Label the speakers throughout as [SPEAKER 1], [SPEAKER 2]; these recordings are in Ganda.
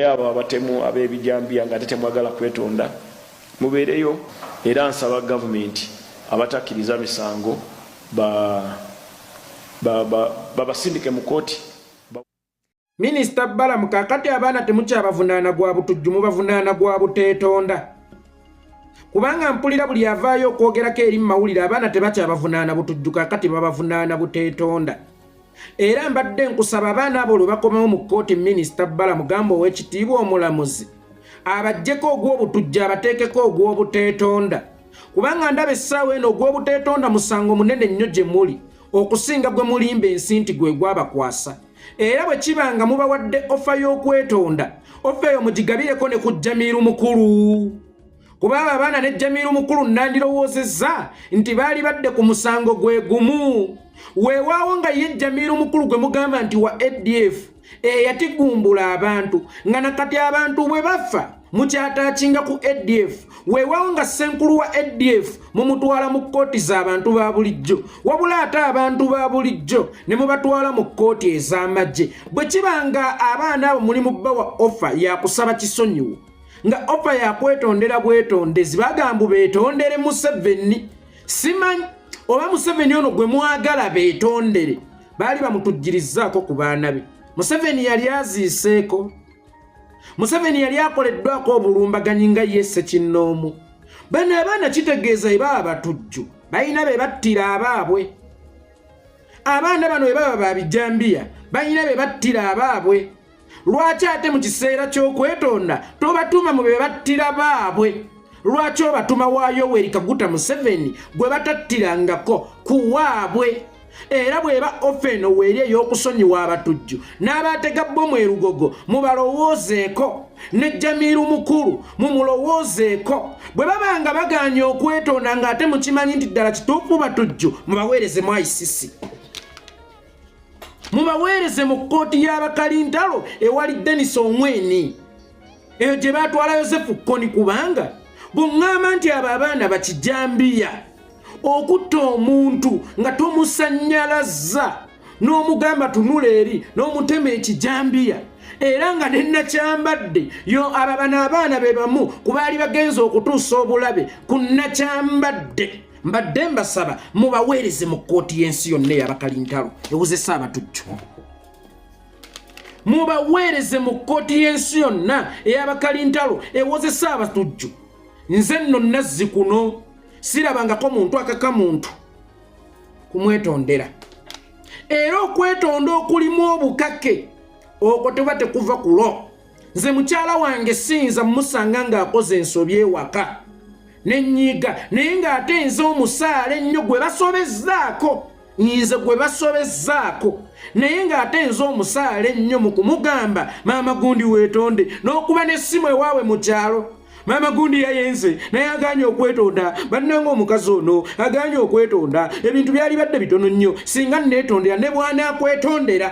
[SPEAKER 1] abo abatemu ab'ebijambiya nga tetemwagala kwetonda mubeereyo era nsaba gavumenti abatakkiriza misango babasindike mu kooti.
[SPEAKER 2] Minisita Balamu kakati abaana temukyabavunaana gwa butujju mubavunaana gwa buteetonda. Kubanga mpulira buli avaayo okwogerako eri mawulire abaana tebakyabavunaana butujju kakati babavunaana buteetonda. Era mbadde nkusaba abaana abo lwe bakomawo mu kkooti Minisita Balamu gamba ow'ekitiibwa omulamuzi abaggyeko ogw'obutujju abateekeko ogw'obuteetonda. Kubanga ndaba essaawa eno ogw'obuteetonda musango munene nnyo gye muli okusinga gwe mulimba ensi nti gwe gwabakwasa. Era bwe kibanga mubawadde ofa y'okwetonda ofa eyo mugigabireko ne ku Jamiru mukulu. Kuba abaana ne Jamiru mukulu nandirowoozezza nti baali badde ku musango gwe gumu. Weewaawo nga ye Jamiru mukulu gwe mugamba nti wa ADF eyatigumbula abantu nga nakati abantu bwe bafa mukyataakinga ku ADF. Weewaawo nga ssenkulu wa ADF mumutwala mu kkooti z'abantu ba bulijjo wabula ate abantu ba bulijjo ne mubatwala mu kkooti ez'amagye. Bwe kibanga abaana abo muli mu bbawa ofa yakusaba kisonyiwo nga ofa yakwetondera bwetondezi bagamba beetondere Museveni. Simanyi oba Museveni ono gwe mwagala beetondere baali bamutujjirizaako ku baana be. Museveni yali aziiseeko. Museveni yali akoleddwako obulumbaganyi nga ye Ssekinnoomu. Bano abaana kitegeeza ebaba batujju balina be battira abaabwe. Abaana bano ebaba babijambiya balina be battira abaabwe. Lwaki ate mu kiseera ky'okwetonda tobatuma mu be battira baabwe? Lwaki obatuma wa Yoweri Kaguta Museveni gwe batattirangako ku waabwe? Era bweba ofeno weeri ey'okusonyiwa abatujju n'abatega bbomu erugogo mubalowoozeeko ne Jamiru mukulu mumulowoozeeko. Bwe babanga baganye okwetonda ng'ate mukimanyi nti ddala kituufu batujju mubaweereze mu ICC. Mubaweereze mu kkooti y'abakalintalo ewali Dennis Ongweni eyo gye baatwala Yosefu Kony. Kubanga bw'oŋŋamba nti abo abaana bakijambiya okutta omuntu nga tomusannyalaza n'omugamba tunula eri n'omutema ekijambiya era nga nennakyambadde yo abo bano abaana be bamu kubaali bagenza okutuusa obulabe ku nnakyambadde. Mbadde mbasaba mubaweereze mu kkooti y'ensi yonna ey'abakalintalo ewozesa abatujju. Mubaweereze mu kkooti y'ensi yonna ey'abakalintalo ewozesa abatujju. Nze nno nazzi kuno sirabangako muntu akaka muntu kumwetondera. Era okwetonda okulimu obukake okwo teba tekuva kulo. Nze mukyala wange siyinza musanga ng'akoze ensobi ewaka n'ennyiga naye ng'ate nze omusaale ennyo gwe basobezzaako. Nze gwe basobezzaako naye ng'ate nze omusaale ennyo mu kumugamba maama gundi weetonde n'okuba n'essimu ewaawe mu kyalo. Maama gundi yayenze naye aganye okwetonda. Bannanga omukazi ono aganye okwetonda. Ebintu byali badde bitono nnyo singa neetondera ne bwana akwetondera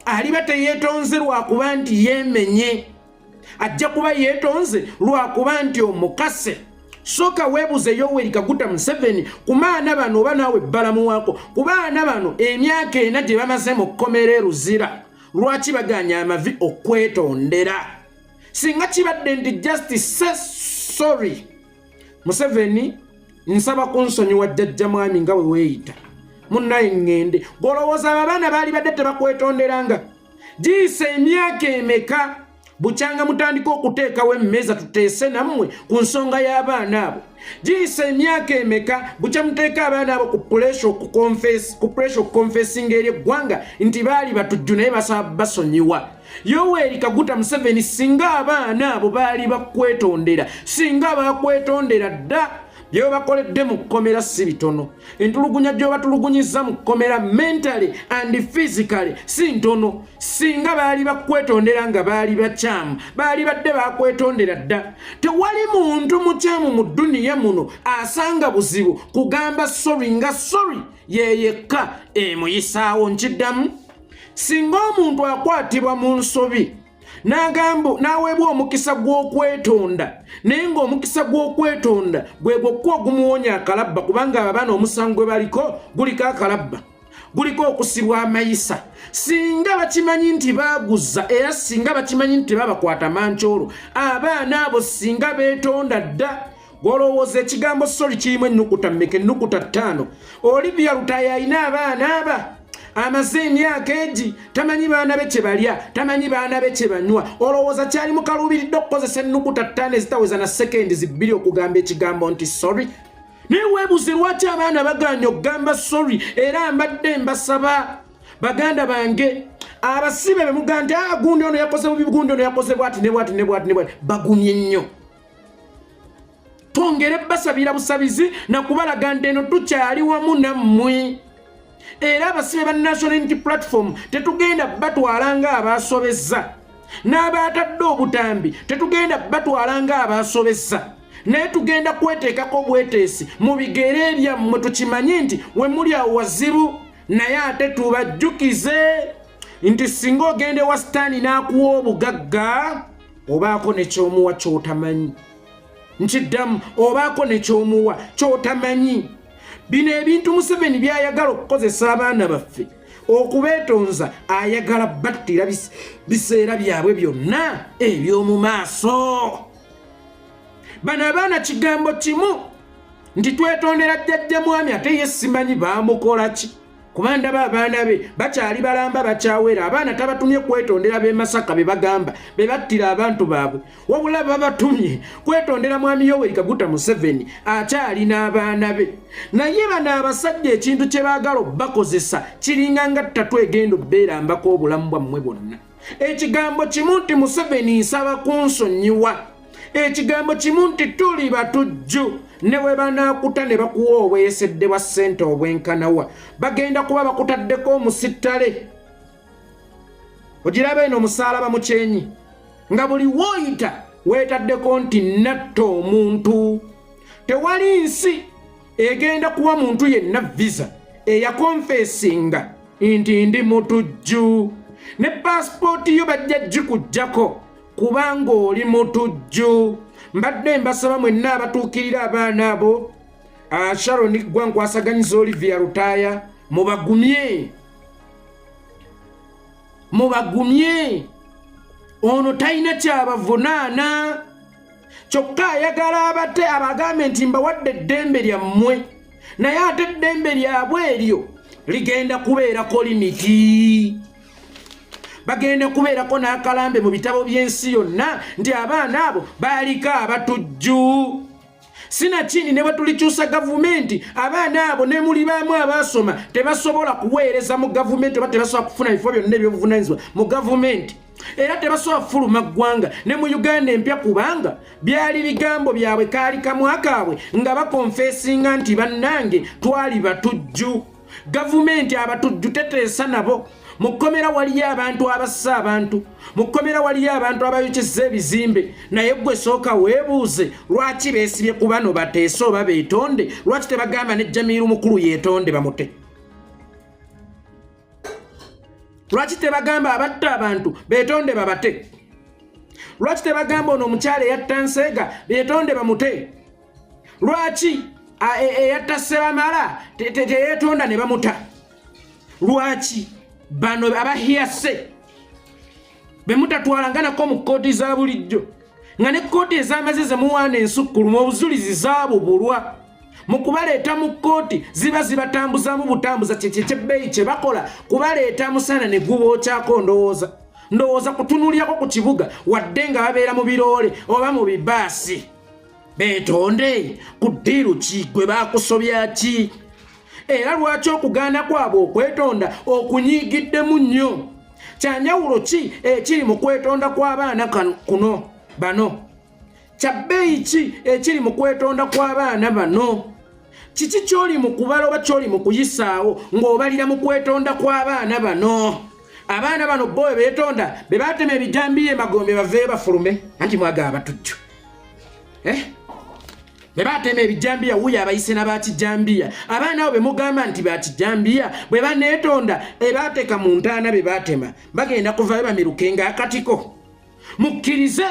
[SPEAKER 2] aliba teyeetonze lwakuba nti yeemenye. Ajja kuba yeetonze lwakuba nti omukase. Soka weebuze Yoweri Kaguta Museveni ku baana bano oba naawe Balamu waako ku baana bano emyaka ena gye bamaze mu kkomera eruzira lwaki baganya amavi okwetondera? Singa kibadde nti justice says sorry. Museveni nsaba kunsonyiwa jjajja mwami nga we weeyita munnaye ngende golowooza abaana baali badde tebakwetonderanga. Giyise emyaka emeka bukyanga mutandika okuteekawo emmeza tuteese nammwe ku nsonga y'abaana abo? Giyise emyaka emeka bukya muteeka abaana abo ku pressure okukonfesinga eri eggwanga nti baali batujju naye basaba basonyiwa? Yoweri Kaguta Museveni singa abaana abo baali bakwetondera, singa bakwetondera dda bye bakoledde mu kkomera si bitono. Entulugunya gy'obatulugunyiza mu kkomera mentally and physically si ntono. Singa baali bakwetondera nga baali bakyamu baali badde bakwetondera dda. Tewali muntu mukyamu mu dduniya muno asanga buzibu kugamba sorry nga sorry yeyekka emuyisaawo. Nkiddamu singa omuntu akwatibwa mu nsobi n'aweebwa omukisa gw'okwetonda naye ng'omukisa gw'okwetonda gwe gwokka ogumuwonya akalabba kubanga abaana omusango gwe baliko guliko akalabba. guliko okusibwa amayisa singa bakimanyi nti baguza era singa bakimanyi nti babakwata mancholo abaana abo singa beetonda dda golowooza ekigambo sori kirimu ennukuta mmeka ennukuta 5 Olivia Lutaya ayina abaana aba amaze emyaka egi tamanyi baana be kye balya tamanyi baana be kye banywa olowooza kyali mukaluubiridde okukozesa ennukuta 5 ezitaweza na sekendi 2 okugamba ekigambo nti sorry naye weebuze lwaki abaana baganya okugamba sorry era mbadde mbasaba baganda bange abasibe be muga nti gundi ono yakoze bubi gundi ono yakoze bwati ne bwati ne bwati ne bwati bagumye nnyo twongere basabira busabizi na kubalaga nti eno tukyali wamu nammwe era abasibe ba National Unity Platform tetugenda batwala nga abasobezza n'abatadde obutambi tetugenda batwala nga abasobezza naye tugenda kweteekako bweteesi mu bigere byammwe tukimanyi nti we muli awo wazibu naye ate tubajjukize nti singa ogende wa sitaani n'akuwa obugagga obaako nekyomuwa kyotamanyi nkiddamu obaako nekyomuwa kyotamanyi bino ebintu Museveni byayagala okukozesa abaana baffe okubeetonza ayagala battira biseera byabwe byonna eby'omu maaso bano abaana kigambo kimu nti twetondera jjajja mwami ate ye simanyi baamukola ki kuba ndaba abaana be bakyali balamba bakyawera abaana tabatumye kwetondera b'e Masaka be bagamba be battira abantu baabwe wabula babatumye kwetondera mwami Yoweri Kaguta Museveni akyali n'abaana be naye bano abasajja ekintu kye baagala bakozesa kiringa nga ttatu egenda obbeerambako obulamu bwammwe bwonna ekigambo kimu nti Museveni nsaba kunsonyiwa ekigambo kimu nti tuli batujju ne bwe banaakuta ne bakuwa obweyesedde bwa ssente obwenkanawa bagenda kuba bakutaddeko omusittale ogiraba eno omusaalaba mukyenyi nga buli woyita weetaddeko nti natta omuntu tewali nsi egenda kuwa muntu yenna visa eyakonfesinga nti ndi mutujju ne paasipooti yo bajja gikujjako kubanga oli mutujju mbadde mbasaba mwenna abatuukirira abaana abo Sharon gwankwasaganyiza Olivia Lutaya mubagumye ono talina kyabavunaana kyokka ayagala abate abagambe nti mbawadde eddembe lyammwe naye ate eddembe lyabwe eryo ligenda kubeerako limiti bagenda kubeerako n'akalambe mu bitabo by'ensi yonna nti abaana abo baaliko abatujju sinakindi ne bwe tulikyusa gavumenti abaana abo ne muli baamu abaasoma tebasobola kuweereza mu gavumenti oba tebasobola kufuna bifo byonna ebyobuvunaanyizibwa mu gavumenti era tebasobola kufuluma ggwanga ne mu Uganda empya kubanga byali bigambo byabwe kaali kamwa kaabwe nga bakonfesinga nti bannange twali batujju gavumenti abatujju teteesa nabo mukomera waliyo abantu abassa abantu mukomera waliyo abantu abayokeza ebizimbe naye gwe sooka weebuuze lwaki beesibye ku bano bateese oba beetonde lwaki tebagamba ne Jamiru mukulu yeetonde bamute lwaki tebagamba abatta abantu beetonde babate lwaki tebagamba ono omukyala eyatta Nseega beetonde bamute lwaki eyatta Sebamala teyeetonda ne bamuta lwaki bano abahiyase bemutatwalanganako mu kkooti za bulijjo nga ne kkooti ez'amazzi zemuwaana ensukkulumu obuzulizi zaabubulwa mu kubaleeta mu kkooti ziba zibatambuzamu butambuza kyebbeeyi kye bakola kubaleeta musana ne gubookyako ndowooza kutunuulyako ku kibuga wadde nga babeera mu biroole oba mu bibaasi beetonde ku ddiiru ki gwe baakusobya ki era lwaki okugaana kwabwe okwetonda okunyiigiddemu nnyo kyanjawulo ki ekiri mu kwetonda kw'abaana bano kyabbeeyi ki ekiri mu kwetonda kw'abaana bano kiki kyoli mu kubala oba kyoli mu kuyisaawo ng'obalira mu kwetonda kw'abaana bano abaana bano bowe beetonda be baatema ebijambiya emagombe baveeyo bafulume anti mwagala batujju be baatema ebijambiya wuyo abayise n'abakijambiya abaana abo be mugamba nti bakijambiya bwe baneetonda ebaateeka mu ntaana be baatema bagenda kuvayo bamirukenga akatiko mukkirize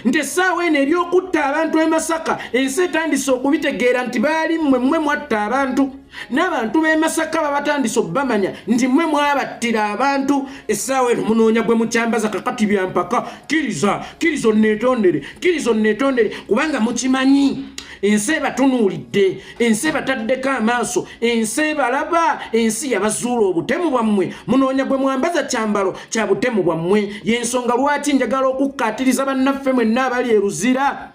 [SPEAKER 2] nti essaawa eno ebyokutta abantu e Masaka ensi etandise okubitegeera nti baali mmwe mwatta abantu n'abantu b'e Masaka babatandise okubamanya nti mmwe mwabattira abantu. Essaawa eno munoonya gwe mukyambaza kakati byampaka kkiriza onneetondere kubanga mukimanyi ensi ebatunuulidde, ensi ebataddeko amaaso, ensi ebalaba, ensi yabazuula obutemu bwammwe. Munoonya gwe mwambaza kyambalo kya butemu bwammwe. Y'ensonga lwaki njagala okukkaatiriza bannaffe mwenna abali e Luzira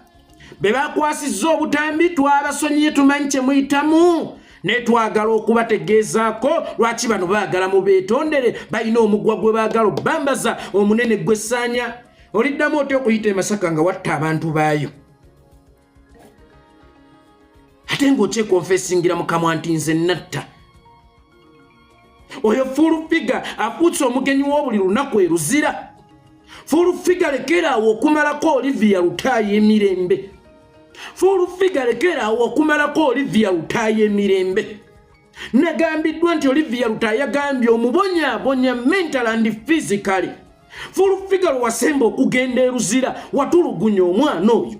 [SPEAKER 2] be bakwasizza obutambi twabasonyiye tumanyi kye muyitamu naye twagala okubategeezaako lwaki bano baagala mubeetondere balina omugwa gwe baagala obbambaza omunene gw'essaanya. Oliddamu otya okuyita e Masaka nga watta abantu baayo ate ng'okyekonfesingira mukamwa nti nze natta? Oyo full figure afuutse omugenyi w'obuli lunaku e Luzira. Full figure lekeraawo okumalako Olivia Lutaya emirembe. Full figure lekeraawo okumalako Olivia Lutaya emirembe. Nagambiddwa nti Olivia Lutaya yagambye omubonyaabonya mental and physically. Full figure wasemba okugenda e Luzira watulugunya omwana oyo,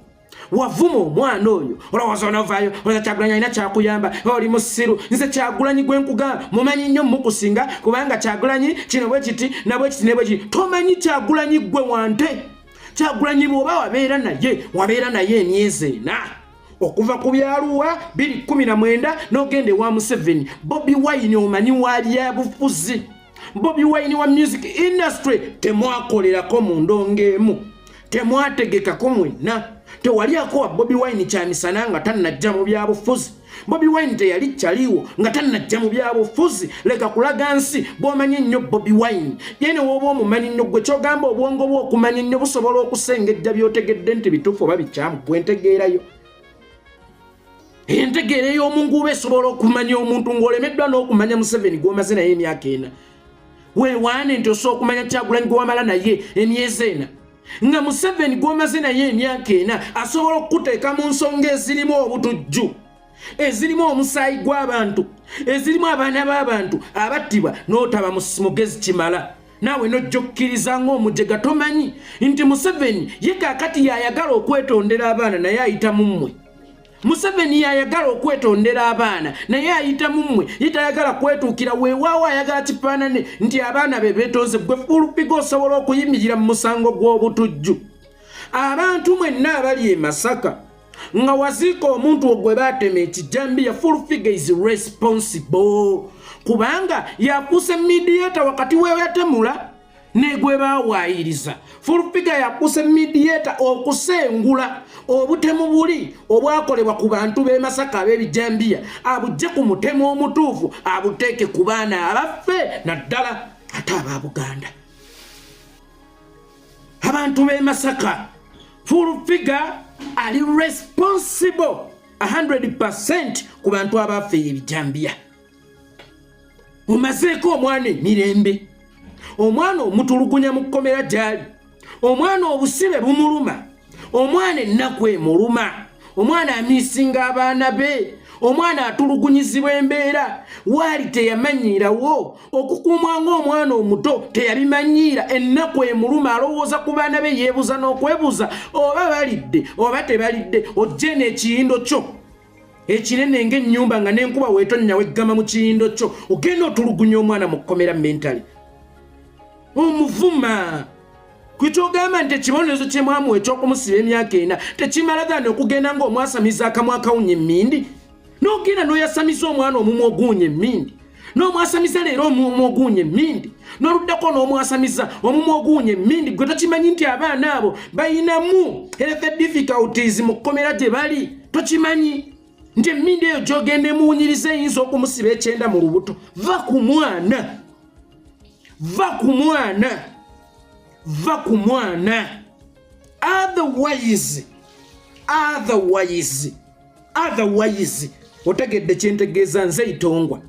[SPEAKER 2] wavuma omwana oyo, olowooza onovaayo olowooza Kyagulanyi alina kyakuyamba, oli musiru. Nze Kyagulanyi gwe nkugamba mumanyi nnyo mukusinga kubanga Kyagulanyi kino bwe kiti nabwe kiti ne bwe kiti. Tomanyi Kyagulanyi gwe wante. Kyagulanyi bw'oba wabeera naye emyezi 4 okuva ku byaluwa 2019 n'ogenda ewa Museveni. Bobi Wine omanyi wali abufuzi. Bobi Wine wa music industry temwakolerako mu ndongo emu, temwategekako mwenna. Tewaliako wa Bobi Wine kyamisana nga tannajja mu byabufuzi. Bobi Wine teyali kyaliwo nga tannajja mu byabufuzi. Leka kulaga nsi bw'omanyi nnyo Bobi Wine. Yene woba omumanyi nnyo gwe kyogamba obwongo bwo okumanya nnyo busobola okusengejja by'otegedde nti bituufu oba bikyamu bwentegeerayo. Entegeera ey'omunguuba esobola okumanya omuntu ng'olemeddwa n'okumanya Museveni gw'omaze naye emyaka 4. Weewaane nti osobola okumanya Kyagulanyi gwe wamala naye emyezi 4. Nga Museveni gw'omaze naye emyaka 4 asobola okuteeka mu nsonga ezirimu obutujju, ezirimu omusaayi gw'abantu, ezirimu abaana b'abantu abattibwa n'otaba mugezi kimala. Naawe nojja okkiriza ng'omujega tomanyi nti Museveni ye kaakati yayagala okwetondera abaana naye ayita mu mmwe. Museveni yayagala okwetondera abaana naye ayita mu mmwe. Yitayagala kwetuukira weewaawo ayagala kifaanane nti abaana be beetonze. Gwe Full Figure osobola okuyimirira mu musango gw'obutujju. Abantu mwenna abali e Masaka nga waziika omuntu ogwe baatema ekijambiya, Full Figure is responsible kubanga yakuuse mediator wakati wewe yatemula negwe bawaayiriza. Full Figure yakuuse mediator okusengula obutemu buli obwakolebwa ku bantu b'e Masaka ab'ebijambiya abujje ku mutemu omutuufu abuteeke ku baana abaffe naddala ate aba Buganda. Abantu b'e Masaka Full Figure ali responsible 100% ku bantu abaffe ebijambiya. Omazeeko omwana emirembe, omwana omutulugunya mu kkomera gyali, omwana obusibe bumuluma, omwana ennaku emuluma, omwana amiisinga abaana be, omwana atulugunyizibwa embeera waali teyamanyiirawo. Okukuumwa ng'omwana omuto teyabimanyiira, ennaku emuluma alowooza ku baana be yeebuza n'okwebuza oba balidde oba tebalidde. Ojje n'ekiyindo kyo ekinene ng'ennyumba nga n'enkuba weetonnya weggama mu kiyindo kyo ogenda otulugunya omwana mu kkomera mentally. Omuvuma kwekyogamba nti ekibonerezo kye mwamuwa eky'okumusiba emyaka 4 tekimalaga okugenda ng'omwasamiza akamwa akawunya emmindi n'ogenda n'oyasamiza omwana omumwa oguwunya emmindi, n'omwasamiza leero omumwa oguwunya emmindi, n'oluddako n'omwasamiza omumwa oguwunya emmindi. Gwe tokimanyi nti abaana abo bayinamu health difficulties mu kkomera gye bali? Tokimanyi nti emmindi eyo gy'ogenda emuwunyiriza eyinza okumusiba ekyenda mu lubuto? Va ku mwana, va ku mwana, va ku mwana. Otherwise otegedde kyentegeeza nze Itongwa